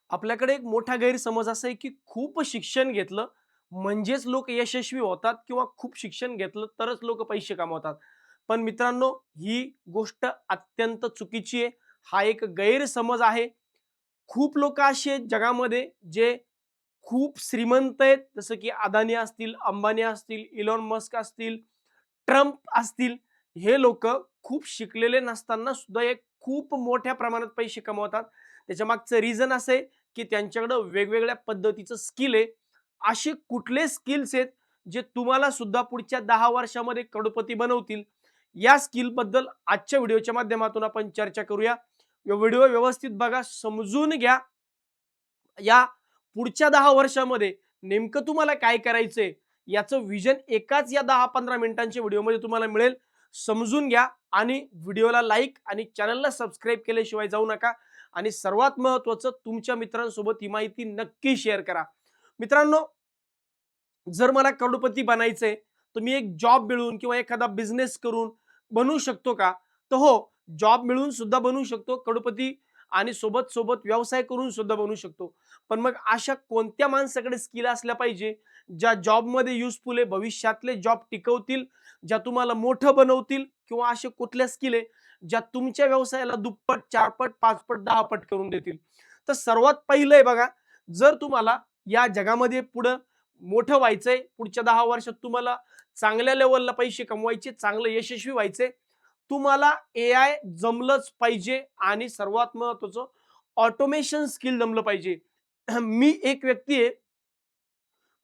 आपल्याकडे एक मोठा गैरसमज असा आहे, की खूप शिक्षण घेतलं म्हणजेच लोक यशस्वी होतात किंवा खूप शिक्षण घेतलं तरच लोक पैसे कमवतात. पण मित्रांनो, ही गोष्ट अत्यंत चुकीची आहे. हा एक गैरसमज आहे. खूप लोक असे आहेत जगामध्ये जे खूप श्रीमंत आहेत. जसं की अदानी असतील, अंबानी असतील, इलॉन मस्क असतील, ट्रम्प असतील. हे लोकं खूप शिकलेले नसताना सुद्धा एक खूप मोठ्या प्रमाणात पैसे कमवतात. त्याच्यामागचं रिझन असं आहे, की त्यांच्याकडं वेगवेगळ्या पद्धतीचं स्किल आहे. असे कुठले स्किल्स आहेत, जे तुम्हाला सुद्धा पुढच्या 10 वर्षामध्ये करोडपती बनवतील? या स्किलबद्दल आजच्या व्हिडिओच्या माध्यमातून आपण चर्चा करूया. व्हिडिओ व्यवस्थित बघा, समजून घ्या. या पुढच्या 10 वर्षामध्ये नेमकं तुम्हाला काय करायचंय, याचं व्हिजन एकाच या 10-15 मिनिटांच्या व्हिडिओमध्ये तुम्हाला मिळेल. समजून घ्या आणि व्हिडिओला लाईक आणि चॅनलला सबस्क्राईब केल्याशिवाय जाऊ नका. आणि सर्वात महत्त्वाचं, तुमच्या मित्रांसोबत ही माहिती नक्की शेअर करा. मित्रांनो, जर मला करोडपती बनायचंय, तर मी एक जॉब मिळवून किंवा एखादा बिझनेस करून बनू शकतो का? तर हो, जॉब मिळवून सुद्धा बनू शकतो करोडपती आणि सोबत-सोबत व्यवसाय करून सुद्धा बनू शकतो. पण मग अशा कोणत्या माणसाकडे स्किल असल्या पाहिजे, ज्या जॉबमध्ये युजफुल आहे, भविष्यातले जॉब टिकवतील, ज्या तुम्हाला मोठं बनवतील किंवा अशा कुठल्या स्किल आहे, ज्या तुमच्या व्यवसायाला दुप्पट, चारपट, पाचपट, दहापट करून देतील. तर सर्वात पहिलं आहे बघा, जर तुम्हाला या जगामध्ये पुढं मोठं व्हायचंय, पुढच्या 10 वर्षात तुम्हाला चांगल्या लेव्हलला पैसे कमवायचे, चांगलं यशस्वी व्हायचंय, तुम्हाला एआय जमलंच पाहिजे आणि सर्वात महत्त्वाचं ऑटोमेशन स्किल जमलं पाहिजे. मी एक व्यक्ती आहे,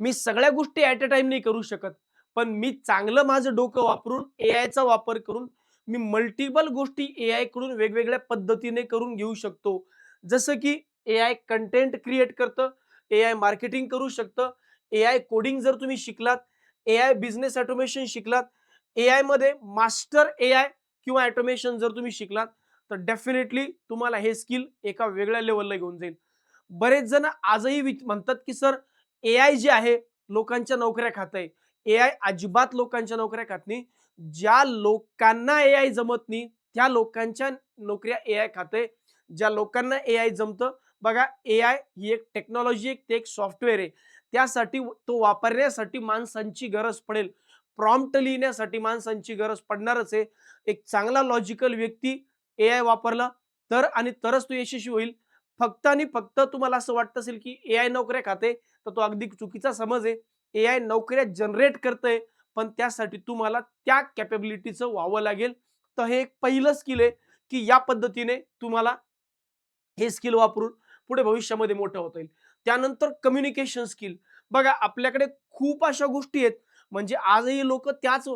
मी सगळ्या गोष्टी ॲट अ टाईम नाही करू शकत. पण मी चांगलं माझं डोकं वापरून एआयचा वापर करून मी मल्टिपल गोष्टी एआय कडून वेगवेगळ्या पद्धतीने करून घेऊ शकतो. जसं की एआय कंटेंट क्रिएट करतं, एआय मार्केटिंग करू शकतं, एआय कोडिंग जर तुम्ही शिकलात, एआय बिझनेस ऑटोमेशन शिकलात, एआयमध्ये मास्टर एआय किंवा ऑटोमेशन जर तुम्ही शिकलात, तर डेफिनेटली तुम्हाला हे स्किल एका वेगळ्या लेव्हलला घेऊन जाईल. बरेच जण आजही म्हणतात, की सर एआय जे आहे लोकांच्या नोकऱ्या खातंय. एआय अजिबात लोकांच्या नोकऱ्या खात नाही. ज्या लोकांना एआय जमत नाही, त्या लोकांच्या नोकऱ्या एआय खातंय. ज्या लोकांना एआय जमतं, बघा, एआय ही एक टेक्नॉलॉजी आहे, ते एक सॉफ्टवेअर आहे. त्यासाठी तो वापरण्यासाठी माणसांची गरज पडेल. प्रॉम्प्ट लिहिण्यासाठी माणसांची गरज पडणारच आहे. एक चांगला लॉजिकल व्यक्ती एआय वापरला तर आणि तरच तो यशस्वी होईल. फक्त आणि फक्त तुम्हाला असं वाटत असेल, की एआय नोकऱ्या खाते, तर तो अगदी चुकीचा समज आहे. एआय नोकऱ्या जनरेट करतंय, पण त्यासाठी तुम्हाला त्या कॅपेबिलिटीचं व्हावं लागेल. तर हे एक पहिलं स्किल आहे, की या पद्धतीने तुम्हाला हे स्किल वापरून पुढे भविष्यामध्ये मोठं होता येईल. त्यानंतर कम्युनिकेशन स्किल. बघा, आपल्याकडे खूप अशा गोष्टी आहेत, म्हणजे आजही लोकं त्याच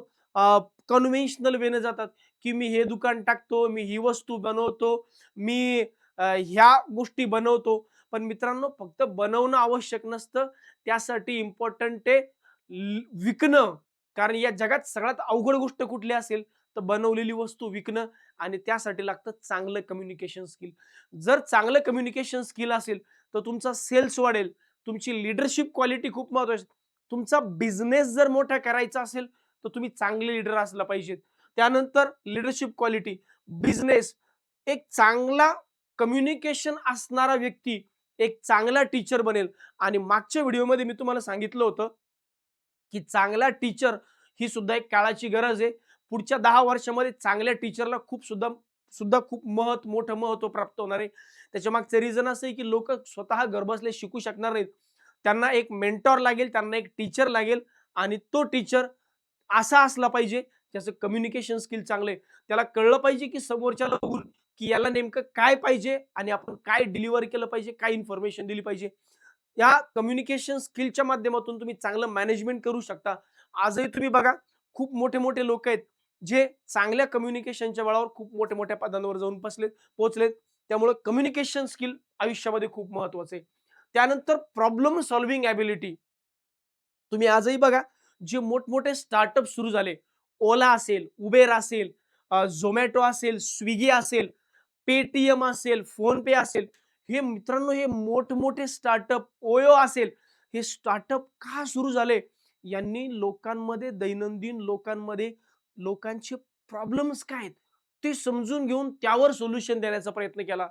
कन्व्हेन्शनल वेने जातात, की मी हे दुकान टाकतो, मी ही वस्तू बनवतो, मी ह्या गोष्टी बनवतो. पण मित्रांनो, फक्त बनवणं आवश्यक नसतं. त्यासाठी इम्पोर्टंट आहे विकणं. कारण या जगात सगळ्यात अवघड गोष्ट कुठली असेल, तर बनवलेली वस्तू विकणं आणि त्यासाठी लागतं चांगलं कम्युनिकेशन स्किल. जर चांगलं कम्युनिकेशन स्किल असेल, तर तुमचा सेल्स वाढेल, तुमची लीडरशिप क्वालिटी खूप महत्त्वाची. तुमचा बिझनेस जर मोठा करायचा असेल, तर तुम्ही चांगले लीडर असला पाहिजेत. त्यानंतर लीडरशिप क्वालिटी, बिझनेस, एक चांगला कम्युनिकेशन असणारा व्यक्ती एक चांगला टीचर बनेल. आणि मागच्या व्हिडिओमध्ये मी तुम्हाला सांगितलं होतं, की चांगला टीचर ही सुद्धा एक काळाची गरज आहे. पुढच्या 10 वर्षामध्ये चांगल्या टीचरला खूप सुद्धा सुद्धा खूप मोठं महत्त्व प्राप्त होणार आहे. त्याच्यामागचं रिझन असं आहे, की लोकं स्वतः घरबसल्या शिकू शकणार नाहीत. त्यांना एक मेंटॉर लागेल, त्यांना एक टीचर लागेल आणि तो टीचर असा असला पाहिजे, ज्याचं कम्युनिकेशन स्किल चांगलं आहे. त्याला कळलं पाहिजे, की समोरच्याला बघून, की याला नेमकं काय पाहिजे आणि आपण काय डिलिव्हर केलं पाहिजे, काय इन्फॉर्मेशन दिली पाहिजे. या कम्युनिकेशन स्किलच्या माध्यमातून तुम्ही चांगलं मॅनेजमेंट करू शकता. आजही तुम्ही बघा, खूप मोठे-मोठे लोक आहेत, जे चांगल्या कम्युनिकेशनच्या बळावर खूप मोठ्या-मोठ्या पदांवर जाऊन पोहोचलेत. त्यामुळे कम्युनिकेशन स्किल आयुष्यामध्ये खूप महत्त्वाचं आहे. त्यानंतर प्रॉब्लेम सॉल्व्हिंग एबिलिटी. तुम्ही आजही बघा, जे मोठमोठे स्टार्टअप सुरू झाले, ओला असेल, उबेर असेल, झोमॅटो असेल, स्विगी असेल, पेटीएम असेल, फोनपे असेल, हे मित्रांनो, हे मोठमोठे स्टार्टअप, ओयो असेल, हे स्टार्टअप का सुरू झाले? यांनी लोकांमध्ये, दैनंदिन लोकांमध्ये लोकांचे प्रॉब्लेम्स काय आहेत ते समजून घेऊन त्यावर सोल्युशन देण्याचा प्रयत्न केला.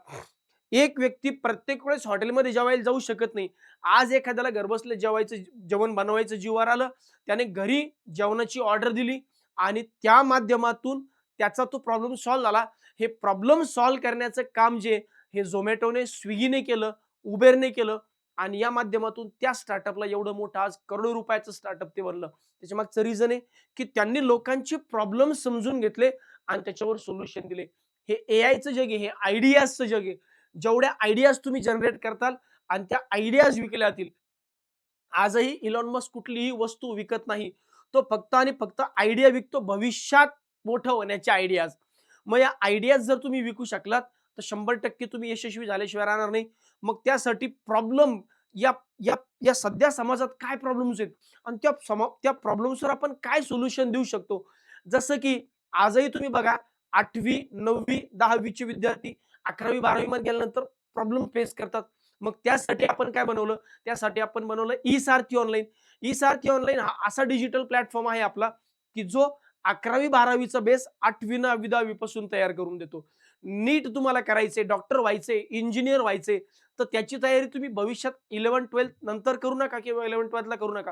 एक व्यक्ती प्रत्येक वेळेस हॉटेलमध्ये जेवायला जाऊ शकत नाही. आज एखाद्याला घरबसल्या जेवण बनवायचं जीवावर आलं, त्याने घरी जेवणाची ऑर्डर दिली आणि त्या माध्यमातून त्याचा तो प्रॉब्लेम सॉल्व्ह झाला. हे प्रॉब्लेम सॉल्व्ह करण्याचं काम जे हे Zomatoने, Swiggyने केलं, Uberने केलं आणि या माध्यमातून त्या स्टार्टअपला एवढं मोठं आज करोडो रुपयाचं स्टार्टअप ते बनलं. त्याच्यामागचं रिझन आहे, की त्यांनी लोकांचे प्रॉब्लेम समजून घेतले आणि त्याच्यावर सोल्युशन दिले. हे एआयचं जग आहे, हे आयडियाजचं जग आहे. जेवढ्या आयडियाज तुम्ही जनरेट करताल आणि त्या आयडियाज विकल्या जातील. आजही इलॉन मस्क कुठलीही वस्तू विकत नाही. तो फक्त आणि फक्त आयडिया विकतो भविष्यात मोठं होण्याच्या आयडियाज. मग या आयडियाज जर तुम्ही विकू शकलात, तर 100% तुम्ही यशस्वी झाल्याशिवाय राहणार नाही. मग त्यासाठी प्रॉब्लेम या या या सध्या समाजात काय प्रॉब्लेम्स आहेत आणि त्या प्रॉब्लेम्सवर आपण काय सोल्युशन देऊ शकतो. जसं की आजही तुम्ही बघा 8वी, 9वी, 10वी चे विद्यार्थी 11वी, 12वी मध्ये गेल्यानंतर प्रॉब्लेम फेस करतात. मग त्यासाठी आपण काय बनवलं? त्यासाठी आपण बनवलं ई-सारथी ऑनलाईन. ई-सारथी ऑनलाईन हा असा डिजिटल प्लॅटफॉर्म आहे आपला, की जो 11वी-12वी चा बेस 8वी 9वी-10वी पासून तयार करून देतो. नीट तुम्हाला करायचंय, डॉक्टर व्हायचंय, इंजिनिअर व्हायचंय, तर त्याची तयारी तुम्ही भविष्यात 11th-12th नंतर करू नका किंवा 11th-12th ला करू नका.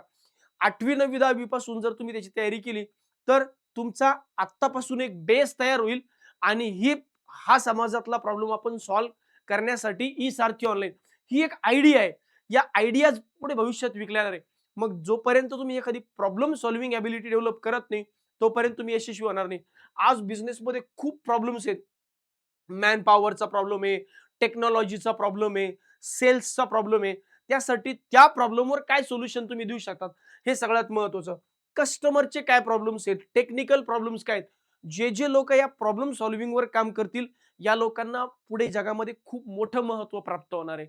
8वी 9वी 10वी पासून जर तुम्ही त्याची तयारी केली, तर तुमचा आत्तापासून एक बेस तयार होईल आणि हा समाजातला प्रॉब्लेम आपण सॉल्व्ह करण्यासाठी ई-सारथी ऑनलाईन ही एक आयडिया आहे. या आयडियाज पुढे भविष्यात विकल्या जाणार आहे. मग जोपर्यंत तुम्ही एखादी प्रॉब्लेम सॉल्व्हिंग एबिलिटी डेव्हलप करत नाही, तोपर्यंत तुम्ही यशस्वी होणार नाही. आज बिझनेसमध्ये खूप प्रॉब्लेम्स आहेत. मॅन पॉवरचा प्रॉब्लेम आहे, टेक्नॉलॉजीचा प्रॉब्लेम आहे, सेल्सचा प्रॉब्लेम आहे. त्यासाठी त्या प्रॉब्लेमवर काय सोल्युशन तुम्ही देऊ शकतात, हे सगळ्यात महत्त्वाचं. कस्टमरचे काय प्रॉब्लेम्स आहेत, टेक्निकल प्रॉब्लेम्स काय आहेत. जे लोकं या प्रॉब्लेम सॉल्व्हिंगवर काम करतील, या लोकांना पुढे जगामध्ये खूप मोठं महत्त्व प्राप्त होणार आहे.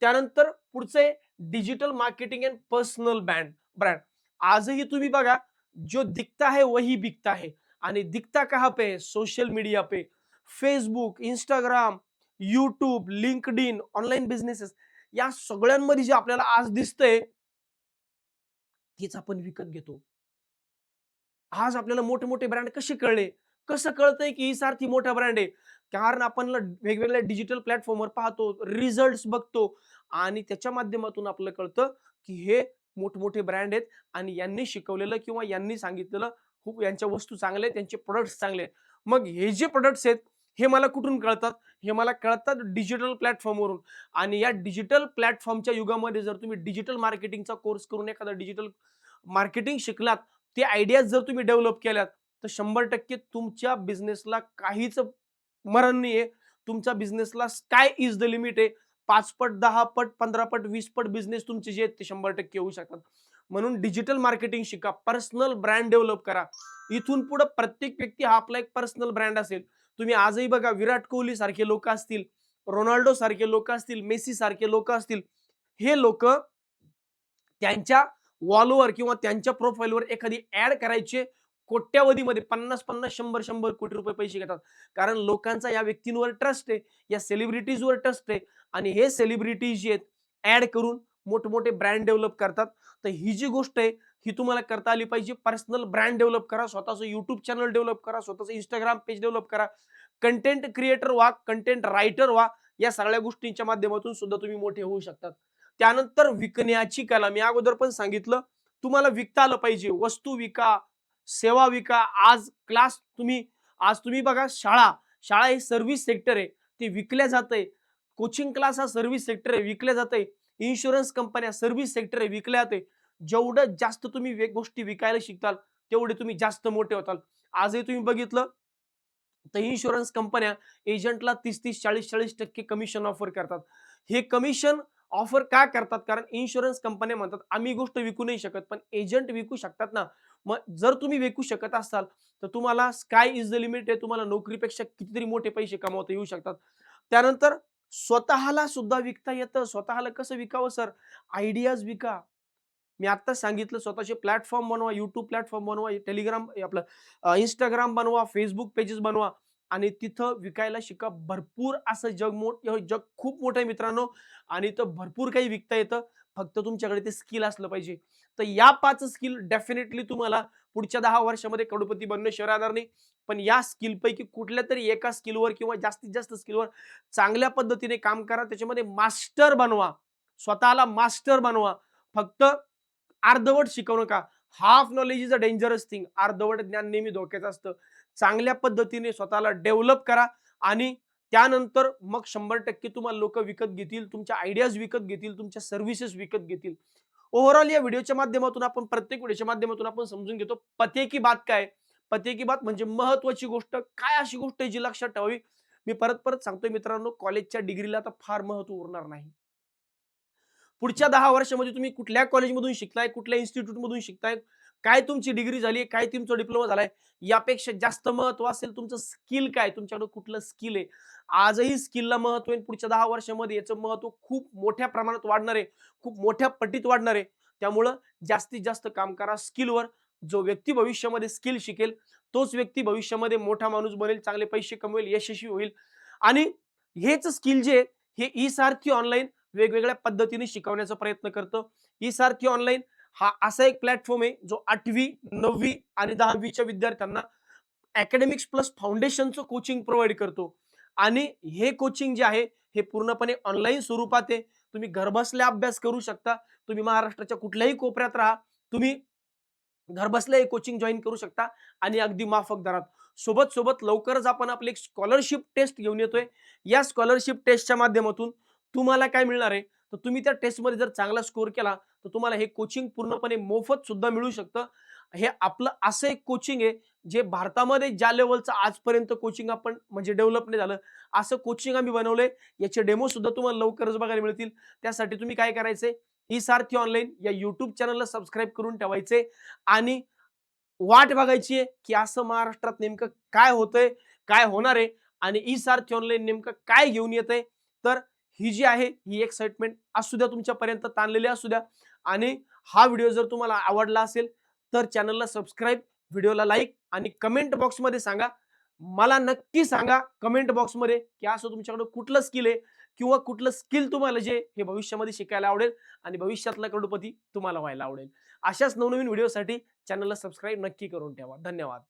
त्यानंतर पुढचं digital marketing and personal brand. आजही तुम्ही बघा, जो दिखता है वही बिकता है आणि दिखता कहाँ पे है? सोशल मीडिया पे. Facebook, Instagram, YouTube, LinkedIn, online businesses या सगळ्यांमध्ये जे आपल्याला आज दिसतंय, तीच आपण विकत घेतो. आज आपल्याला मोठे-मोठे ब्रँड कसे कळले? कसं कळतंय की ही सारखी मोठा ब्रँड आहे? कारण आपण वेगवेगळ्या डिजिटल प्लॅटफॉर्मवर पाहतो, रिझल्ट्स बघतो आणि त्याच्या माध्यमातून आपल्याला कळतं की हे मोठमोठे ब्रँड आहेत आणि यांनी शिकवलेलं किंवा यांनी सांगितलेलं खूप यांच्या वस्तू चांगल्या आहेत, त्यांचे प्रॉडक्ट्स चांगले आहेत. मग हे जे प्रॉडक्ट्स आहेत, हे मला कुठून कळतात? हे मला कळतात डिजिटल प्लॅटफॉर्मवरून आणि या डिजिटल प्लॅटफॉर्मच्या युगामध्ये जर तुम्ही डिजिटल मार्केटिंगचा कोर्स करून एखादा डिजिटल मार्केटिंग शिकलात, ते आयडियाज जर तुम्ही डेव्हलप केल्यात, तर 100% तुमच्या बिझनेसला काहीच मरण नाहीये. तुमच्या बिझनेसला स्काय इज द लिमिट आहे. 5 पट, 10 पट, 15 पट, 20 पट बिझनेस तुमचे जे आहेत ते 100% होऊ शकतात. म्हणून डिजिटल मार्केटिंग शिका, पर्सनल ब्रँड डेव्हलप करा. इथून पुढे प्रत्येक व्यक्ती हा आपला एक पर्सनल ब्रँड असेल. तुम्ही आजही बघा विराट कोहली सारखे लोकं असतील, रोनाल्डो सारखे लोकं असतील, मेसी सारखे लोकं असतील. हे लोकं त्यांच्या वॉलवर किंवा त्यांच्या प्रोफाइलवर एखादी ॲड करायची कोट्यावधीमध्ये 50-50, 100-100 कोटी रुपये पैसे घेतात. कारण लोकांचा या व्यक्तींवर ट्रस्ट आहे, या सेलिब्रिटीजवर ट्रस्ट आहे आणि हे सेलिब्रिटीज जे आहेत ॲड करून मोठे-मोठे ब्रँड डेव्हलप करतात. तर ही जी गोष्ट आहे, ही तुम्हाला करता आली पाहिजे. पर्सनल ब्रँड डेव्हलप करा, स्वतःचं YouTube चॅनल डेव्हलप करा, स्वतःचं Instagram पेज डेव्हलप करा. कंटेंट क्रिएटर व्हा, कंटेंट रायटर व्हा. या सगळ्या गोष्टींच्या माध्यमातून सुद्धा तुम्ही मोठे होऊ शकतात. त्यानंतर विकण्याची कला. मी अगोदर पण सांगितलं, तुम्हाला विकता आलं पाहिजे. वस्तू विका, सेवा विका. आज तुम्ही बघा शाळा हे सर्व्हिस सेक्टर आहे. ते विकल्या जातंय. कोचिंग क्लास हा सर्व्हिस सेक्टर आहे, विकल्या जातंय. इन्शुरन्स कंपन्या सर्व्हिस सेक्टर आहे, विकल्या जाते. जेवढं जास्त तुम्ही गोष्टी विकायला शिकताल, तेवढे तुम्ही जास्त मोठे होताल. आजही तुम्ही बघितलं तर इन्शुरन्स कंपन्या एजंटला 30-30, 40-40% कमिशन ऑफर करतात. हे कमिशन ऑफर का करतात? कारण इन्शुरन्स कंपन्या म्हणतात, आम्ही गोष्ट विकू नाही शकत, पण एजंट विकू शकतात ना. मग जर तुम्ही विकू शकत असाल, तर तुम्हाला स्काय इज द लिमिट आहे. तुम्हाला नोकरीपेक्षा कितीतरी मोठे पैसे कमवता येऊ शकतात. त्यानंतर स्वतःला सुद्धा विकता येतं. स्वतःला कसं विकावं सर? आयडियाज विका. मी आत्ताच सांगितलं स्वतःचे प्लॅटफॉर्म बनवा, YouTube प्लॅटफॉर्म बनवा, Telegram आपलं Instagram बनवा, Facebook पेजेस बनवा आणि तिथं विकायला शिका. भरपूर असं जग खूप मोठं आहे मित्रांनो आणि इथं भरपूर काही विकता येतं. फक्त तुमच्याकडे ते स्किल असलं पाहिजे. तर या 5 स्किल डेफिनेटली तुम्हाला पुढच्या 10 वर्षामध्ये करोडपती बनणं शक्य राहणार नाही. पण या स्किलपैकी कुठल्यातरी एका स्किलवर किंवा जास्तीत जास्त स्किलवर चांगल्या पद्धतीने काम करा. त्याच्यामध्ये मास्टर बनवा. स्वतःला मास्टर बनवा. फक्त अर्धवट शिकवू नका. Half knowledge is a dangerous thing. अर्धवट ज्ञान नेहमी धोक्याचं असतं. चांगल्या पद्धतीने स्वतःला डेव्हलप करा आणि त्यानंतर मग 100% तुम्हाला लोकं विकत घेतील. तुमच्या आयडियाज विकत घेतील. तुमच्या सर्व्हिसेस विकत घेतील. ओव्हरऑल या व्हिडिओच्या माध्यमातून आपण प्रत्येक व्हिडिओच्या माध्यमातून आपण समजून घेतो पते की बात काय? पते की बात म्हणजे महत्त्वाची गोष्ट. काय अशी गोष्ट आहे जी लक्षात ठेवावी? मी परत सांगतोय मित्रांनो, कॉलेजच्या डिग्रीला आता फार महत्त्व उरणार नाही. पुढच्या 10 वर्षामध्ये तुम्ही कुठल्या कॉलेजमधून शिकताय, कुठल्या इन्स्टिट्यूटमधून शिकताय, काय तुमची डिग्री झाली आहे, काय तुमचा डिप्लोमा झालाय, यापेक्षा जास्त महत्त्व असेल तुमचं स्किल काय, तुमच्याकडे कुठलं स्किल आहे. आजही स्किलला महत्त्व आहे. पुढच्या 10 वर्षामध्ये याचं महत्त्व खूप मोठ्या प्रमाणात वाढणार आहे. खूप मोठ्या पटीत वाढणार आहे. त्यामुळं जास्तीत जास्त काम करा स्किलवर. जो व्यक्ती भविष्यामध्ये स्किल शिकेल, तोच व्यक्ती भविष्यामध्ये मोठा माणूस बनेल, चांगले पैसे कमवेल, यशस्वी होईल आणि हेच स्किल जे आहे, हे ई-सारथी ऑनलाईन वेगवेगळ्या पद्धतीने शिकवण्याचा प्रयत्न करतो. ई-सारथी ऑनलाईन हा असा एक प्लॅटफॉर्म आहे, जो 8वी, 9वी आणि 10वीच्या विद्यार्थ्यांना अकॅडमिक्स प्लस फाउंडेशनचं कोचिंग प्रोव्हाईड करतो. आणि हे कोचिंग जे आहे, हे पूर्णपणे ऑनलाईन स्वरूपात आहे. तुम्ही घरबसल्या अभ्यास करू शकता. तुम्ही महाराष्ट्राच्या कुठल्याही कोपऱ्यात राहा. तुम्ही घरबसल्या हे कोचिंग जॉइन करू शकता आणि अगदी माफक दरात. सोबत लवकरच आपण आपली एक स्कॉलरशिप टेस्ट घेऊन येतोय. या स्कॉलरशिप टेस्टच्या माध्यमातून तुम्हाला काय मिळणार आहे, तर तुम्ही त्या टेस्टमध्ये जर चांगला स्कोर केला, तर तुम्हाला हे कोचिंग पूर्णपणे मोफत सुद्धा मिळू शकतं. हे आपलं असं एक कोचिंग आहे, जे भारतामध्ये ज्या लेव्हलचं आजपर्यंत कोचिंग आपण म्हणजे डेव्हलप नाही झालं, असं कोचिंग आम्ही बनवलंय. याचे डेमो सुद्धा तुम्हाला लवकरच बघायला मिळतील. त्यासाठी तुम्ही काय करायचंय, ही सारथी ऑनलाईन या YouTube चॅनलला सबस्क्राईब करून ठेवायचे आणि वाट बघायची आहे, की असं महाराष्ट्रात नेमकं काय होतंय, काय होणार आहे आणि ई-सारथी ऑनलाईन नेमकं काय घेऊन येतंय. तर ही जी आहे, ही एक्साइटमेंट असू द्या तुमच्यापर्यंत ताणलेली असू द्या आणि हा व्हिडिओ जर तुम्हाला आवडला असेल, तर चॅनलला सबस्क्राईब, व्हिडिओला लाईक आणि कमेंट बॉक्समध्ये सांगा. मला नक्की सांगा कमेंट बॉक्समध्ये, की असं तुमच्याकडे कुठलं स्किल आहे किंवा कुठलं स्किल तुम्हाला जे हे भविष्यामध्ये शिकायला आवडेल आणि भविष्यातला करोडपती तुम्हाला व्हायला आवडेल. अशाच नवनवीन व्हिडिओसाठी चॅनलला सबस्क्राईब नक्की करून ठेवा. धन्यवाद.